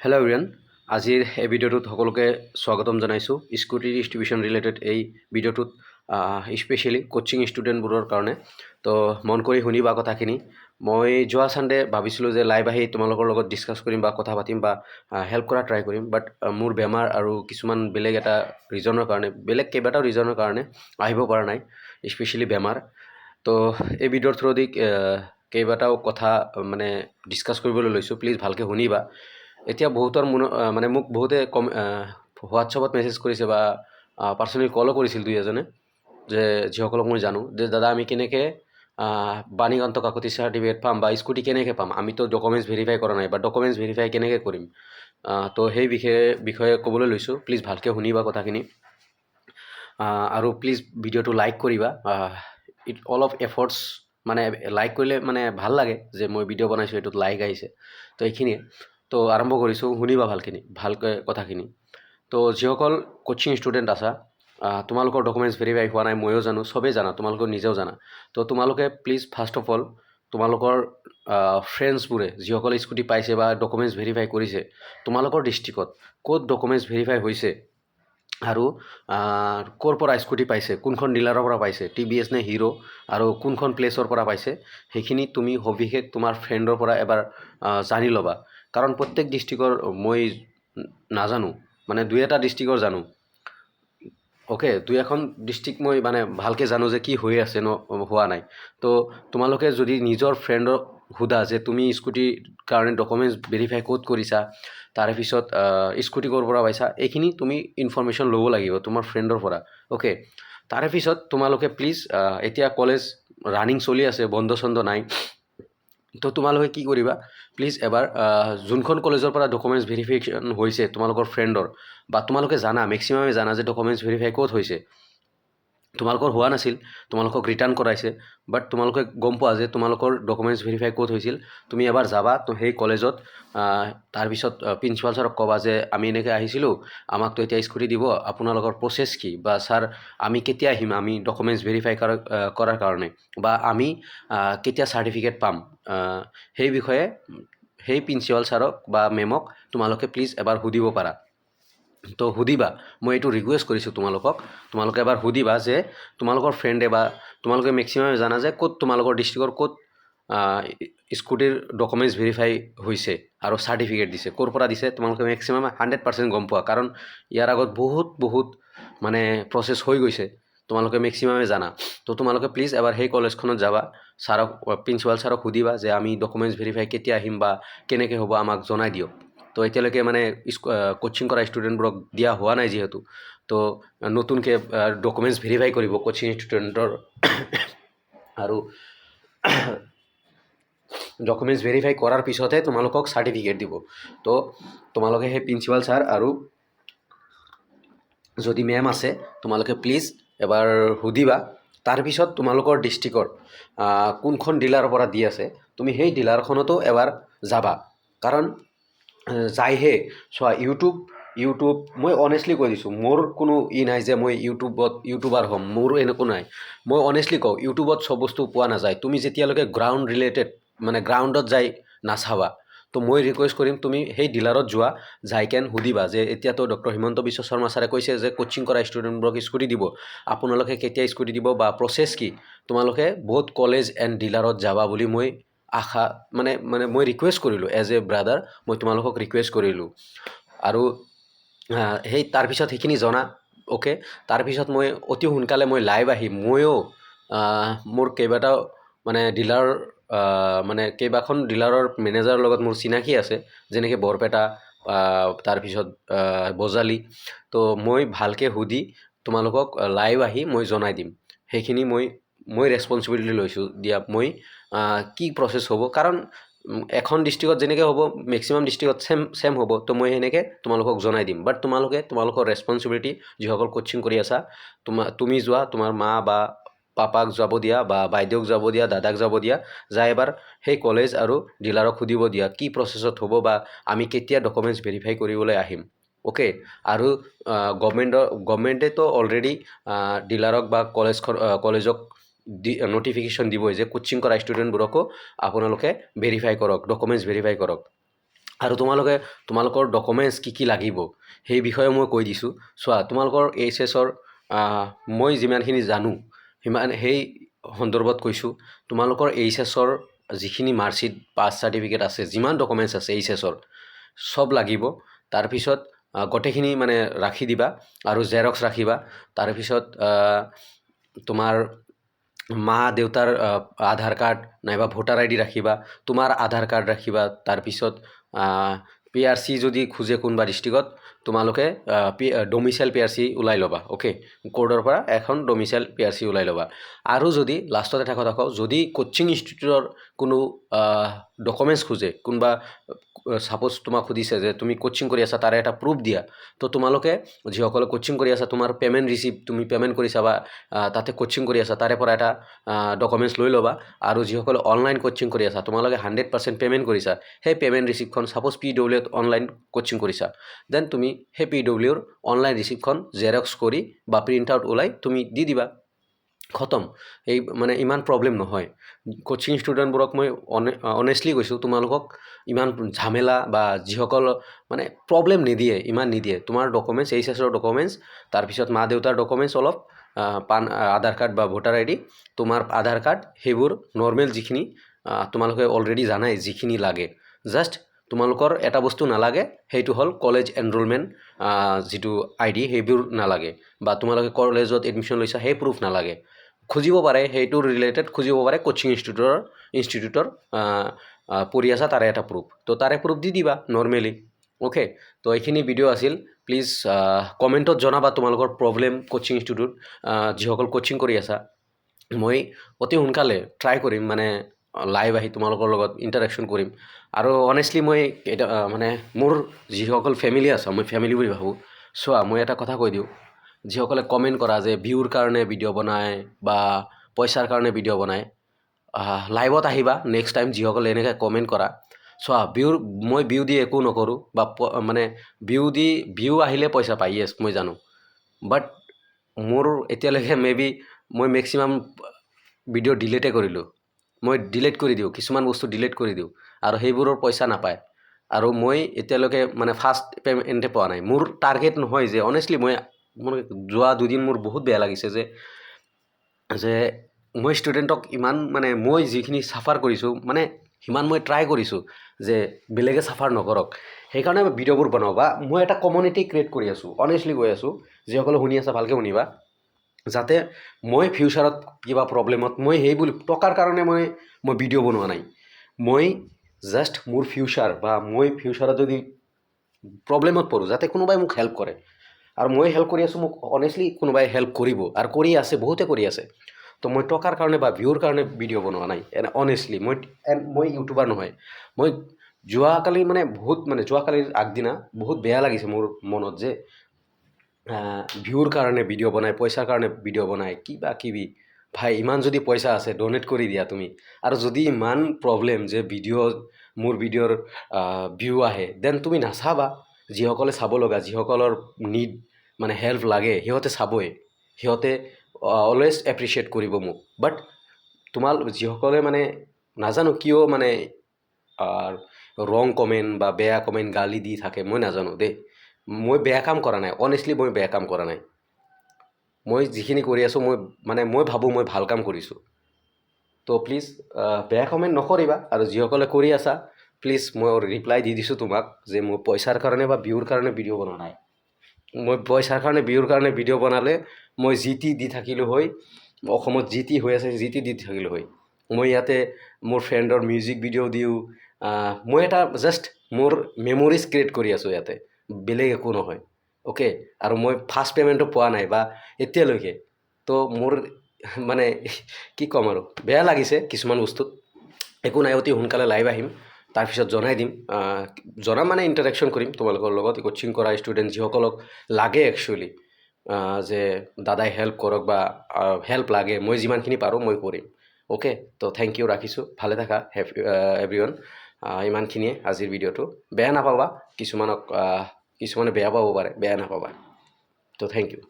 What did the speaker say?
Hello' everyone, আজিৰ এই ভিডিঅ'টোত সকলোকে স্বাগতম জনাইছোঁ। স্কুটি ডিষ্ট্ৰিবিউশ্যন ৰিলেটেড এই ভিডিঅ'টোত স্পেচিয়েলি কোচিং ষ্টুডেণ্টবোৰৰ কাৰণে। তো মন কৰি শুনিবা কথাখিনি। মই যোৱা ছানডে ভাবিছিলোঁ যে লাইভ আহি তোমালোকৰ লগত ডিছকাছ কৰিম বা কথা পাতিম বা হেল্প কৰা ট্ৰাই কৰিম, বাট মোৰ বেমাৰ আৰু কিছুমান বেলেগ এটা ৰিজনৰ কাৰণে, বেলেগ কেইবাটাও ৰিজনৰ কাৰণে আহিব পৰা নাই, স্পেচিয়েলি বেমাৰ। তো এই ভিডিঅ'ৰ থ্ৰুদি কেইবাটাও কথা মানে ডিছকাছ কৰিবলৈ লৈছোঁ। প্লিজ ভালকৈ শুনিবা। এতিয়া বহুতৰ মানে মোক বহুতে হোৱাটছআপত মেছেজ কৰিছে বা পাৰ্চনেলি কলো কৰিছিল দুই এজনে, যে যিসকলক মই জানো, যে দাদা আমি কেনেকৈ বাণীকান্ত কাকতি চাৰ্টিফিকেট পাম বা স্কুটি কেনেকৈ পাম, আমিতো ডকুমেণ্টছ ভেৰিফাই কৰা নাই বা ডকুমেণ্টছ ভেৰিফাই কেনেকৈ কৰিম। তো সেই বিষয়ে ক'বলৈ লৈছোঁ। প্লিজ ভালকৈ শুনিবা কথাখিনি, আৰু প্লিজ ভিডিঅ'টো লাইক কৰিবা। ইট অল অফ এফৰ্টছ, মানে লাইক কৰিলে মানে ভাল লাগে যে মই ভিডিঅ' বনাইছোঁ, এইটোত লাইক আহিছে। তো এইখিনিয়ে। তো আৰম্ভ কৰিছোঁ, শুনিবা ভালকৈ কথাখিনি। তো যিসকল কোচিং ষ্টুডেণ্ট আছা, তোমালোকৰ ডকুমেণ্টছ ভেৰিফাই হোৱা নাই, ময়ো জানো, চবেই জানা, তোমালোকে নিজেও জানা। তো তোমালোকে প্লিজ ফাৰ্ষ্ট অফ অল তোমালোকৰ ফ্ৰেণ্ডছবোৰে যিসকলে স্কুটি পাইছে বা ডকুমেণ্টছ ভেৰিফাই কৰিছে, তোমালোকৰ ডিষ্ট্ৰিক্টত ক'ত ডকুমেণ্টছ ভেৰিফাই হৈছে আৰু ক'ৰ পৰা স্কুটি পাইছে, কোনখন ডিলাৰৰ পৰা পাইছে, TVS নে হিৰো, আৰু কোনখন প্লেচৰ পৰা পাইছে, সেইখিনি তুমি সবিশেষ তোমাৰ ফ্ৰেণ্ডৰ পৰা এবাৰ জানি ল'বা। কাৰণ প্ৰত্যেক ডিষ্ট্ৰিক্টৰ মই নাজানো, মানে দুই এটা ডিষ্ট্ৰিক্টৰ জানো। অ'কে, দুই এখন ডিষ্ট্ৰিক্ট মই মানে ভালকৈ জানো যে কি হৈ আছে হোৱা নাই। তো তোমালোকে যদি নিজৰ ফ্ৰেণ্ডক সোধা যে তুমি স্কুটিৰ কাৰণে ডকুমেণ্টছ ভেৰিফাই ক'ত কৰিছা, তাৰে পিছত স্কুটি ক'ৰ পৰা পাইছা, এইখিনি তুমি ইনফৰ্মেশ্যন ল'ব লাগিব তোমাৰ ফ্ৰেণ্ডৰ পৰা। অ'কে, তাৰে পিছত তোমালোকে প্লিজ, এতিয়া কলেজ ৰানিং চলি আছে, বন্ধ চন্ধ নাই। তো তোমালোকে কি কৰিবা, প্লিজ এবাৰ যোনখন কলেজৰ পৰা ডকুমেণ্টছ ভেৰিফিকেশ্যন হৈছে তোমালোকৰ ফ্ৰেণ্ডৰ, বা তোমালোকে জানা, মেক্সিমামে জানা যে ডকুমেণ্টছ ভেৰিফাই ক'ত হৈছে, তোমালোকৰ হোৱা নাছিল, তোমালোকক ৰিটাৰ্ণ কৰাইছে, বাট তোমালোকে গম পোৱা যে তোমালোকৰ ডকুমেণ্টছ ভেৰিফাই ক'ত হৈছিল। তুমি এবাৰ যাবা তো সেই কলেজত, তাৰপিছত প্ৰিন্সিপাল ছাৰক ক'বা যে আমি এনেকৈ আহিছিলোঁ, আমাকতো এতিয়া স্কুটি দিব, আপোনালোকৰ প্ৰচেছ কি, বা ছাৰ আমি কেতিয়া আহিম, আমি ডকুমেণ্টছ ভেৰিফাই কৰাৰ কাৰণে, বা আমি কেতিয়া চাৰ্টিফিকেট পাম, সেই বিষয়ে সেই প্ৰিন্সিপাল ছাৰক বা মেমক তোমালোকে প্লিজ এবাৰ সুধিব পাৰা। তো সুধিবা, মই এইটো ৰিকুৱেষ্ট কৰিছোঁ তোমালোকে এবাৰ সুধিবা যে তোমালোকৰ ফ্ৰেণ্ডে বা তোমালোকে মেক্সিমামে জানা যে ক'ত তোমালোকৰ ডিষ্ট্ৰিক্টৰ ক'ত স্কুটিৰ ডকুমেণ্টছ ভেৰিফাই হৈছে আৰু চাৰ্টিফিকেট দিছে, ক'ৰ পৰা দিছে, তোমালোকে মেক্সিমাম 100% গম পোৱা। কাৰণ ইয়াৰ আগত বহুত মানে প্ৰচেছ হৈ গৈছে, তোমালোকে মেক্সিমামে জানা। তো তোমালোকে প্লিজ এবাৰ সেই কলেজখনত যাবা, ছাৰক, প্ৰিন্সিপাল ছাৰক সুধিবা যে আমি ডকুমেণ্টছ ভেৰিফাই কেতিয়া আহিম বা কেনেকৈ হ'ব, আমাক জনাই দিয়ক। তো এতিয়ালৈকে মানে কোচিং কৰা ষ্টুডেণ্টবোৰক দিয়া হোৱা নাই যিহেতু, তো নতুনকৈ ডকুমেণ্টছ ভেৰিফাই কৰিব কোচিং ষ্টুডেণ্টৰ। আৰু ডকুমেণ্টছ ভেৰিফাই কৰাৰ পিছতহে তোমালোকক চাৰ্টিফিকেট দিব। তো তোমালোকে সেই প্ৰিন্সিপাল ছাৰ আৰু যদি মেম আছে, তোমালোকে প্লিজ এবাৰ সুধিবা। তাৰপিছত তোমালোকৰ ডিষ্ট্ৰিক্টৰ কোনখন ডিলাৰৰ পৰা দি আছে, তুমি সেই ডিলাৰখনতো এবাৰ যাবা। কাৰণ যায়হে চোৱা, ইউটিউব মই অনেষ্টলি কৈ দিছোঁ, মোৰ কোনো নাই যে মই ইউটিউবাৰ হ'ম, মোৰো এনেকুৱা নাই। মই অনেষ্টলি কওঁ, ইউটিউবত চব বস্তু পোৱা নাযায়। তুমি যেতিয়ালৈকে গ্ৰাউণ্ড ৰিলেটেড, মানে গ্ৰাউণ্ডত যাই নাচাবা, তো মই ৰিকুৱেষ্ট কৰিম তুমি সেই ডিলাৰত যোৱা, যাই কেন সুধিবা যে এতিয়াতো ডক্টৰ হিমন্ত বিশ্ব শৰ্মা ছাৰে কৈছে যে কোচিং কৰা ষ্টুডেণ্টবোৰক স্কুটি দিব, আপোনালোকে কেতিয়া স্কুটি দিব বা প্ৰচেছ কি, তোমালোকে বহুত কলেজ এণ্ড ডিলাৰত যাবা বুলি মই মই ৰিকুৱেষ্ট কৰিলোঁ। এজ এ ব্ৰাদাৰ মই তোমালোকক ৰিকুৱেষ্ট কৰিলোঁ। আৰু সেই তাৰপিছত সেইখিনি জনা। অ'কে, তাৰপিছত মই অতি সোনকালে মই লাইভ আহিম। ময়ো মোৰ কেইবাটাও মানে ডিলাৰ, মানে কেইবাখন ডিলাৰৰ মেনেজাৰৰ লগত মোৰ চিনাকি আছে, যেনেকৈ বৰপেটা, তাৰপিছত বজালি। তো মই ভালকৈ সুধি তোমালোকক লাইভ আহি মই জনাই দিম। সেইখিনি মই ৰেছপনচিবিলিটি লৈছোঁ দিয়া, মই কি প্ৰচেছ হ'ব। কাৰণ এখন ডিষ্ট্ৰিক্টত যেনেকৈ হ'ব, মেক্সিমাম ডিষ্ট্ৰিক্টত ছেম হ'ব। তো মই সেনেকৈ তোমালোকক জনাই দিম। বাট তোমালোকৰ ৰেছপনচিবিলিটি, যিসকল কোচিং কৰি আছা, তুমি যোৱা, তোমাৰ মা বা পাপাক যাব দিয়া, বা বাইদেউক যাব দিয়া, দাদাক যাব দিয়া, যাই এবাৰ সেই কলেজ আৰু ডিলাৰক সুধিব দিয়া কি প্ৰচেছত হ'ব, বা আমি কেতিয়া ডকুমেণ্টছ ভেৰিফাই কৰিবলৈ আহিম। অ'কে, আৰু গভৰ্ণমেণ্টেতো অলৰেডি ডিলাৰক বা কলেজক নটিফিকেশ্যন দিবই যে কোচিং কৰা ষ্টুডেণ্টবোৰকো আপোনালোকে ভেৰিফাই কৰক, ডকুমেণ্টছ ভেৰিফাই কৰক। আৰু তোমালোকৰ ডকুমেণ্টছ কি লাগিব সেই বিষয়ে মই কৈ দিছোঁ। চোৱা, তোমালোকৰ HSৰ মই যিমানখিনি জানো সেই সন্দৰ্ভত কৈছোঁ। তোমালোকৰ HSৰ যিখিনি মাৰ্কশ্বিট, পাছ চাৰ্টিফিকেট আছে, যিমান ডকুমেণ্টছ আছে HSৰ চব লাগিব। তাৰপিছত গোটেইখিনি মানে ৰাখি দিবা আৰু জেৰক্স ৰাখিবা। তাৰপিছত তোমাৰ মা দেউতাৰ আধাৰ কাৰ্ড নাইবা ভোটাৰ ID ৰাখিবা, তোমাৰ আধাৰ কাৰ্ড ৰাখিবা। তাৰপিছত PRC যদি খোজে কোনোবা ডিষ্ট্ৰিক্টত, তোমালোকে ডমিচাইল PRC ওলাই ল'বা। অ'কে, কোৰ্টৰ পৰা এখন ডমিচাইল PRC ওলাই ল'বা। আৰু যদি লাষ্টত এটা কথা কওঁ, যদি কোচিং ইনষ্টিটিউটৰ কোনো ডকুমেণ্টছ খোজে, কোনোবা ছাপ'জ তোমাক সুধিছে যে তুমি কোচিং কৰি আছা, তাৰে এটা প্ৰুফ দিয়া, তো তোমালোকে যিসকলে কোচিং কৰি আছা, তোমাৰ পে'মেণ্ট ৰিচিপ্ট, তুমি পে'মেণ্ট কৰিছা বা তাতে কোচিং কৰি আছা, তাৰে পৰা এটা ডকুমেণ্টছ লৈ ল'বা। আৰু যিসকলে অনলাইন কোচিং কৰি আছা, তোমালোকে 100% পে'মেণ্ট কৰিছা, সেই পে'মেণ্ট ৰিচিপ্টখন, ছাপ'জ PWত অনলাইন কোচিং কৰিছা, দেন তুমি সেই PWৰ অনলাইন ৰিচিপ্টখন জেৰক্স কৰি বা প্ৰিণ্ট আউট ওলাই তুমি দি দিবা। খতম। এই মানে ইমান প্ৰব্লেম নহয়। কোচিং ষ্টুডেণ্টবোৰক মই অনেষ্টলি কৈছোঁ, তোমালোকক ইমান ঝামেলা বা যিসকল মানে প্ৰব্লেম নিদিয়ে, ইমান নিদিয়ে। তোমাৰ ডকুমেণ্টছ, HSৰ ডকুমেণ্টছ, তাৰপিছত মা দেউতাৰ ডকুমেণ্টছ অলপ, আধাৰ কাৰ্ড বা ভোটাৰ ID, তোমাৰ আধাৰ কাৰ্ড, সেইবোৰ নৰ্মেল যিখিনি তোমালোকে অলৰেডি জানাই যিখিনি লাগে। জাষ্ট তোমালোকৰ এটা বস্তু নালাগে, সেইটো হ'ল কলেজ এনৰলমেণ্ট যিটো ID, সেইবোৰ নালাগে। বা তোমালোকে কলেজত এডমিশ্যন লৈছা, সেই প্ৰুফ নালাগে। খুজিব পাৰে, সেইটোৰ ৰিলেটেড খুজিব পাৰে কোচিং ইনষ্টিটিউটৰ পঢ়ি আছা তাৰে এটা প্ৰুফ, তো তাৰে প্ৰুফ দি দিবা নৰ্মেলি। অ'কে, তো এইখিনি ভিডিঅ' আছিল। প্লিজ কমেণ্টত জনাবা তোমালোকৰ প্ৰব্লেম কোচিং ইনষ্টিটিউট, যিসকল কোচিং কৰি আছা। মই অতি সোনকালে ট্ৰাই কৰিম, মানে লাইভ আহি তোমালোকৰ লগত ইণ্টাৰেকশ্যন কৰিম। আৰু অনেষ্টলি মই এটা মানে মোৰ যিসকল ফেমিলি আছে, মই ফেমিলি বুলি ভাবোঁ। চোৱা, মই এটা কথা কৈ দিওঁ, যিসকলে কমেণ্ট কৰা যে ভিউৰ কাৰণে ভিডিঅ' বনায় বা পইচাৰ কাৰণে ভিডিঅ' বনায়, লাইভত আহিবা নেক্সট টাইম। যিসকলে এনেকৈ কমেণ্ট কৰা, চোৱা, মই ভিউ দি একো নকৰোঁ, বা মানে ভিউ আহিলে পইচা পাই, য়েছ মই জানো। বাট মোৰ এতিয়ালৈকে মই মেক্সিমাম ভিডিঅ' ডিলিটে কৰিলোঁ। মই ডিলিট কৰি দিওঁ, কিছুমান বস্তু ডিলিট কৰি দিওঁ, আৰু সেইবোৰৰ পইচা নাপায়। আৰু মই এতিয়ালৈকে মানে ফাৰ্ষ্ট পে'মেণ্টে পোৱা নাই। মোৰ টাৰ্গেট নহয় যে, অনেষ্টলি মোৰ যোৱা দুদিন মোৰ বহুত বেয়া লাগিছে যে মই ষ্টুডেণ্টক ইমান, মানে মই যিখিনি চাফাৰ কৰিছোঁ, মানে সিমান মই ট্ৰাই কৰিছোঁ যে বেলেগে চাফাৰ নকৰক। সেইকাৰণে মই ভিডিঅ'বোৰ বনাওঁ, বা মই এটা কমিউনিটি ক্ৰিয়েট কৰি আছোঁ। অনেষ্টলি কৈ আছোঁ, যিসকলে শুনি আছা ভালকৈ শুনিবা, যাতে মই ফিউচাৰত কিবা প্ৰব্লেমত, মই সেই বুলি টকাৰ কাৰণে মই ভিডিঅ' বনোৱা নাই। মই জাষ্ট মোৰ ফিউচাৰ, বা মই ফিউচাৰত যদি প্ৰব্লেমত পৰোঁ, যাতে কোনোবাই মোক হেল্প কৰে। আৰু মই হেল্প কৰি আছোঁ, মোক অনেষ্টলি কোনোবাই হেল্প কৰিব, আৰু কৰি আছে, বহুতে কৰি আছে। তো মই টকাৰ কাৰণে বা ভিউৰ কাৰণে ভিডিঅ' বনোৱা নাই। অনেষ্টলি মই ইউটিউবাৰ নহয়। মই যোৱাকালিৰ আগদিনা বহুত বেয়া লাগিছে মোৰ মনত, যে ভিউৰ কাৰণে ভিডিঅ' বনায়, পইচাৰ কাৰণে ভিডিঅ' বনায়, কিবা কিবি। ভাই, ইমান যদি পইচা আছে, ডনেট কৰি দিয়া তুমি। আৰু যদি ইমান প্ৰব্লেম যে মোৰ ভিডিঅ'ৰ ভিউ আহে, দেন তুমি নাচাবা। যিসকলে চাব লগা, যিসকলৰ মানে হেল্প লাগে, সিহঁতে চাবই। সিহঁতে অলৱেজ এপ্ৰিচিয়েট কৰিব মোক। বাট যিসকলে মানে নাজানো কিয় মানে ৰং কমেণ্ট বা বেয়া কমেণ্ট, গালি দি থাকে, মই নাজানো দেই। মই বেয়া কাম কৰা নাই, অনেষ্টলি মই বেয়া কাম কৰা নাই। মই যিখিনি কৰি আছোঁ, মই ভাবোঁ মই ভাল কাম কৰিছোঁ। তো প্লিজ বেয়া কমেণ্ট নকৰিবা। আৰু যিসকলে কৰি আছা, প্লিজ মই ৰিপ্লাই দি দিছোঁ তোমাক, যে মই পইচাৰ কাৰণে বা ভিউৰ কাৰণে ভিডিঅ' বনোৱা নাই। মই পইচাৰ কাৰণে, ভিউৰ কাৰণে ভিডিঅ' বনালে মই জি.টি দি থাকিলোঁ হয়। অসমত জি.টি হৈ আছে, জি.টি দি থাকিলোঁ হয়। মই ইয়াতে মোৰ ফ্ৰেণ্ডৰ মিউজিক ভিডিঅ' দিওঁ। মই এটা জাষ্ট মোৰ মেমৰিজ ক্ৰিয়েট কৰি আছোঁ ইয়াতে, বেলেগ একো নহয়। অ'কে, আৰু মই ফাৰ্ষ্ট পে'মেণ্টটো পোৱা নাই বা এতিয়ালৈকে। তো মোৰ মানে কি ক'ম, আৰু বেয়া লাগিছে কিছুমান বস্তুত। একো নাই, অতি সোনকালে লাইভ আহিম, তাৰপিছত জনাই দিম। জনাম মানে ইণ্টাৰেকশ্যন কৰিম তোমালোকৰ লগত। কোচিং কৰা ষ্টুডেণ্ট যিসকলক লাগে একচুৱেলি, যে দাদাই হেল্প কৰক বা হেল্প লাগে, মই যিমানখিনি পাৰোঁ মই কৰিম। অ'কে, তো থেংক ইউ, ৰাখিছোঁ। ভালে থাকা এভৰিৱান। ইমানখিনিয়ে আজিৰ ভিডিঅ'টো। বেয়া নাপাবা, কিছুমানে বেয়া পাব পাৰে, বেয়া নাপাবা। তো থেংক ইউ।